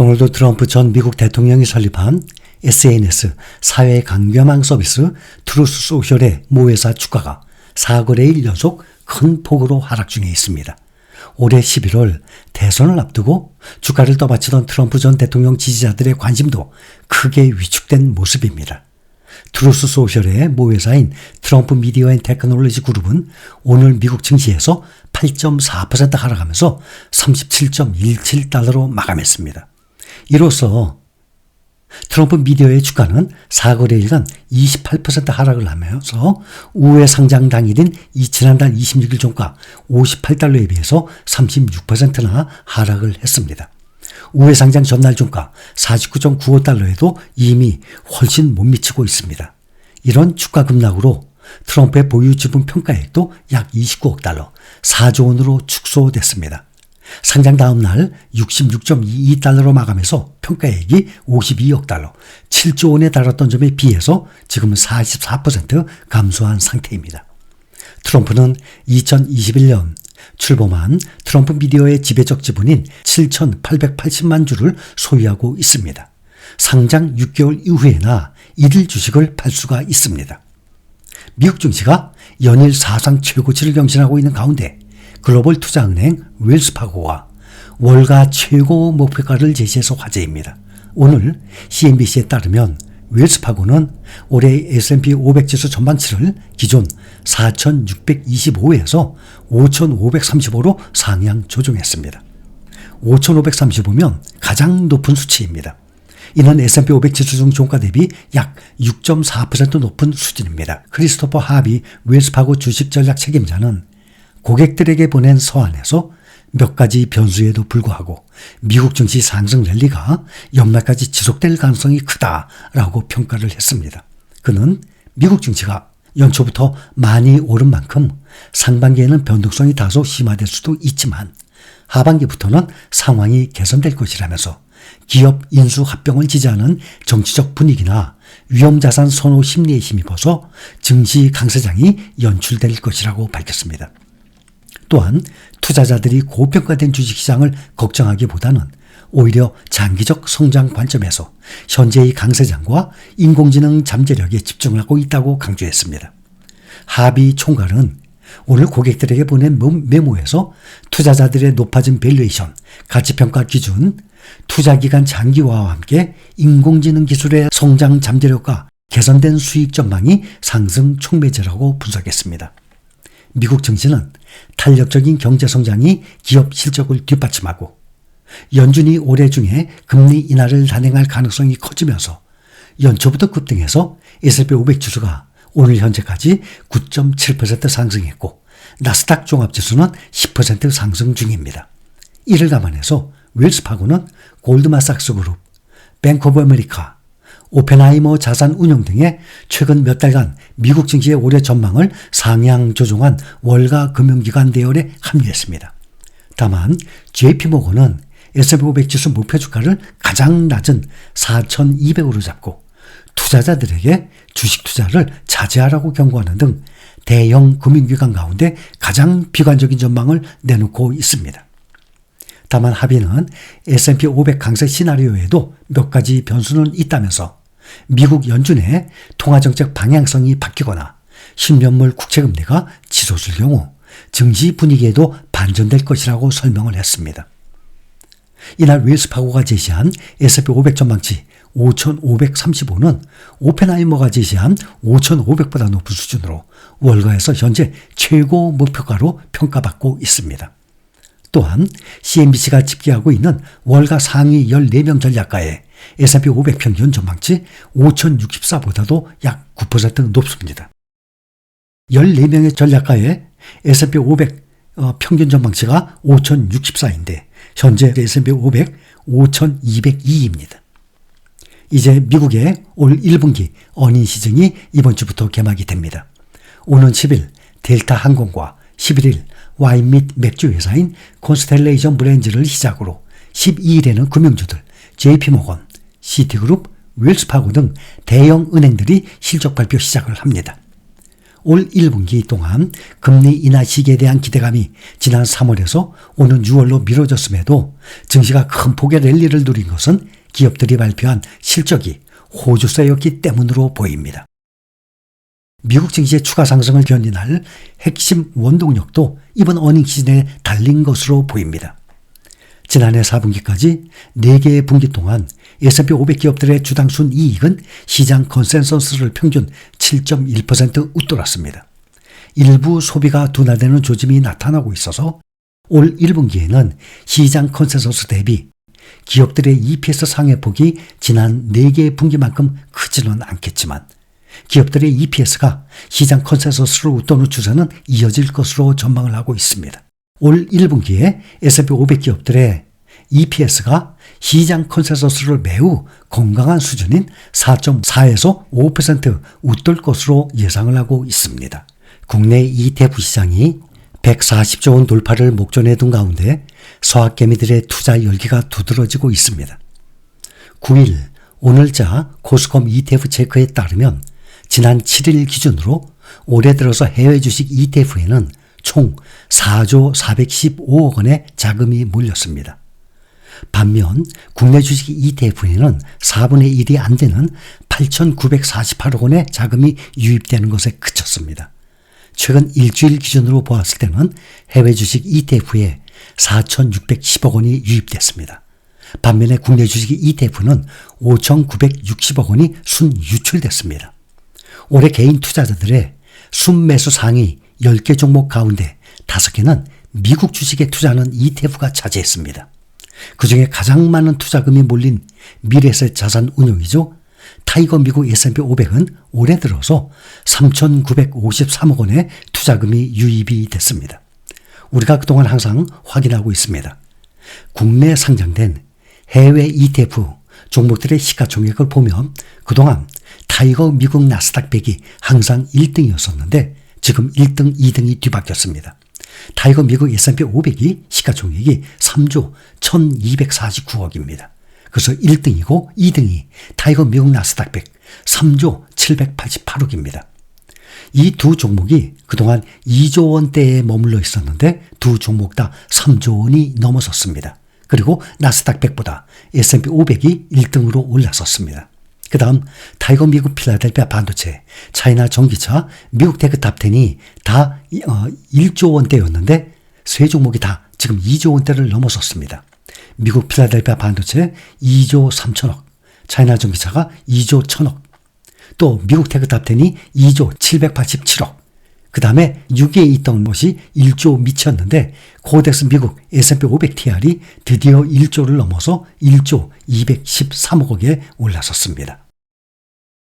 도널드 트럼프 전 미국 대통령이 설립한 SNS 사회 강경망 서비스 트루스 소셜의 모회사 주가가 4거래일 연속 큰 폭으로 하락 중에 있습니다. 올해 11월 대선을 앞두고 주가를 떠받치던 트럼프 전 대통령 지지자들의 관심도 크게 위축된 모습입니다. 트루스 소셜의 모회사인 트럼프 미디어 앤 테크놀로지 그룹은 오늘 미국 증시에서 8.4% 하락하면서 37.17달러로 마감했습니다. 이로써 트럼프 미디어의 주가는 4거래일간 28% 하락을 하면서 우회 상장 당일인 지난달 26일 종가 58달러에 비해서 36%나 하락을 했습니다. 우회 상장 전날 종가 49.95달러에도 이미 훨씬 못 미치고 있습니다. 이런 주가 급락으로 트럼프의 보유 지분 평가액도 약 29억 달러, 4조 원으로 축소됐습니다. 상장 다음 날 66.22달러로 마감해서 평가액이 52억 달러, 7조 원에 달았던 점에 비해서 지금은 44% 감소한 상태입니다. 트럼프는 2021년 출범한 트럼프 미디어의 지배적 지분인 7,880만 주를 소유하고 있습니다. 상장 6개월 이후에나 이들 주식을 팔 수가 있습니다. 미국 증시가 연일 사상 최고치를 경신하고 있는 가운데 글로벌 투자은행 웰스파고가 월가 최고 목표가를 제시해서 화제입니다. 오늘 CNBC에 따르면 웰스파고는 올해 S&P 500 지수 전망치를 기존 4,625에서 5,535로 상향 조정했습니다. 5,535면 가장 높은 수치입니다. 이는 S&P 500 지수 중 종가 대비 약 6.4% 높은 수준입니다. 크리스토퍼 하비 웰스파고 주식 전략 책임자는 고객들에게 보낸 서한에서 몇 가지 변수에도 불구하고 미국 증시 상승 랠리가 연말까지 지속될 가능성이 크다라고 평가를 했습니다. 그는 미국 증시가 연초부터 많이 오른 만큼 상반기에는 변동성이 다소 심화될 수도 있지만 하반기부터는 상황이 개선될 것이라면서 기업 인수 합병을 지지하는 정치적 분위기나 위험자산 선호 심리에 힘입어서 증시 강세장이 연출될 것이라고 밝혔습니다. 또한 투자자들이 고평가된 주식시장을 걱정하기보다는 오히려 장기적 성장 관점에서 현재의 강세장과 인공지능 잠재력에 집중하고 있다고 강조했습니다. 하비 총괄은 오늘 고객들에게 보낸 메모에서 투자자들의 높아진 밸류에이션, 가치평가 기준, 투자기간 장기화와 함께 인공지능 기술의 성장 잠재력과 개선된 수익 전망이 상승 촉매제라고 분석했습니다. 미국 증시는 탄력적인 경제 성장이 기업 실적을 뒷받침하고 연준이 올해 중에 금리 인하를 단행할 가능성이 커지면서 연초부터 급등해서 S&P 500 지수가 오늘 현재까지 9.7% 상승했고 나스닥 종합지수는 10% 상승 중입니다. 이를 감안해서 웰스파고는 골드만삭스 그룹, 뱅크 오브 아메리카, 오펜하이머 자산운용 등의 최근 몇 달간 미국 증시의 올해 전망을 상향 조정한 월가 금융기관 대열에 합류했습니다. 다만 JP모건은 S&P 500 지수 목표 주가를 가장 낮은 4,200으로 잡고 투자자들에게 주식 투자를 자제하라고 경고하는 등 대형 금융기관 가운데 가장 비관적인 전망을 내놓고 있습니다. 다만 합의는 S&P 500 강세 시나리오에도 몇 가지 변수는 있다면서 미국 연준의 통화정책 방향성이 바뀌거나 10년물 국채금리가 치솟을 경우 증시 분위기에도 반전될 것이라고 설명을 했습니다. 이날 웰스파고가 제시한 S&P 500 전망치 5,535는 오펜하이머가 제시한 5,500보다 높은 수준으로 월가에서 현재 최고 목표가로 평가받고 있습니다. 또한 CNBC가 집계하고 있는 월가 상위 14명 전략가의 S&P 500 평균 전망치 5,064보다도 약 9% 높습니다. 14명의 전략가의 S&P 500 평균 전망치가 5,064인데 현재 S&P 500 5,202입니다. 이제 미국의 올 1분기 어닝 시즌이 이번 주부터 개막이 됩니다. 오는 10일 델타 항공과 11일 와인 및 맥주 회사인 콘스텔레이션 브랜즈를 시작으로 12일에는 금융주들 JP모건, 시티그룹, 웰스파고 등 대형 은행들이 실적 발표 시작을 합니다. 올 1분기 동안 금리 인하 시기에 대한 기대감이 지난 3월에서 오는 6월로 미뤄졌음에도 증시가 큰 폭의 랠리를 누린 것은 기업들이 발표한 실적이 호주세였기 때문으로 보입니다. 미국 증시의 추가 상승을 견인할 핵심 원동력도 이번 어닝 시즌에 달린 것으로 보입니다. 지난해 4분기까지 4개의 분기 동안 S&P 500 기업들의 주당 순이익은 시장 컨센서스를 평균 7.1% 웃돌았습니다. 일부 소비가 둔화되는 조짐이 나타나고 있어서 올 1분기에는 시장 컨센서스 대비 기업들의 EPS 상회폭이 지난 4개의 분기만큼 크지는 않겠지만 기업들의 EPS가 시장 컨센서스를 웃도는 추세는 이어질 것으로 전망을 하고 있습니다. 올 1분기에 S&P 500 기업들의 EPS가 시장 컨센서스를 매우 건강한 수준인 4.4에서 5% 웃돌 것으로 예상을 하고 있습니다. 국내 ETF 시장이 140조 원 돌파를 목전에 둔 가운데 서학개미들의 투자 열기가 두드러지고 있습니다. 9일 오늘자 코스컴 ETF 체크에 따르면 지난 7일 기준으로 올해 들어서 해외 주식 ETF에는 총 4조 415억 원의 자금이 몰렸습니다. 반면 국내 주식 ETF에는 4분의 1이 안 되는 8,948억 원의 자금이 유입되는 것에 그쳤습니다. 최근 일주일 기준으로 보았을 때는 해외 주식 ETF에 4,610억 원이 유입됐습니다. 반면에 국내 주식 ETF는 5,960억 원이 순유출됐습니다. 올해 개인 투자자들의 순매수 상위 10개 종목 가운데 5개는 미국 주식에 투자하는 ETF가 차지했습니다. 그중에 가장 많은 투자금이 몰린 미래에셋 자산 운용이죠. 타이거 미국 S&P 500은 올해 들어서 3,953억 원의 투자금이 유입이 됐습니다. 우리가 그동안 항상 확인하고 있습니다. 국내 상장된 해외 ETF 종목들의 시가총액을 보면 그동안 타이거 미국 나스닥 100이 항상 1등이었었는데 지금 1등, 2등이 뒤바뀌었습니다. 타이거 미국 S&P 500이 시가총액이 3조 1249억입니다. 그래서 1등이고 2등이 타이거 미국 나스닥 100 3조 788억입니다. 이 두 종목이 그동안 2조 원대에 머물러 있었는데 두 종목 다 3조 원이 넘어섰습니다. 그리고 나스닥 100보다 S&P 500이 1등으로 올라섰습니다. 그 다음 타이거 미국 필라델피아 반도체, 차이나 전기차, 미국 테크 탑10이 다 1조 원대였는데 세 종목이 다 지금 2조 원대를 넘어섰습니다. 미국 필라델피아 반도체 2조 3천억, 차이나 전기차가 2조 1천억, 또 미국 테크 탑10이 2조 787억, 그 다음에 6위에 있던 것이 1조 미쳤는데 코덱스 미국 S&P 500 TR이 드디어 1조를 넘어서 1조 213억에 올라섰습니다.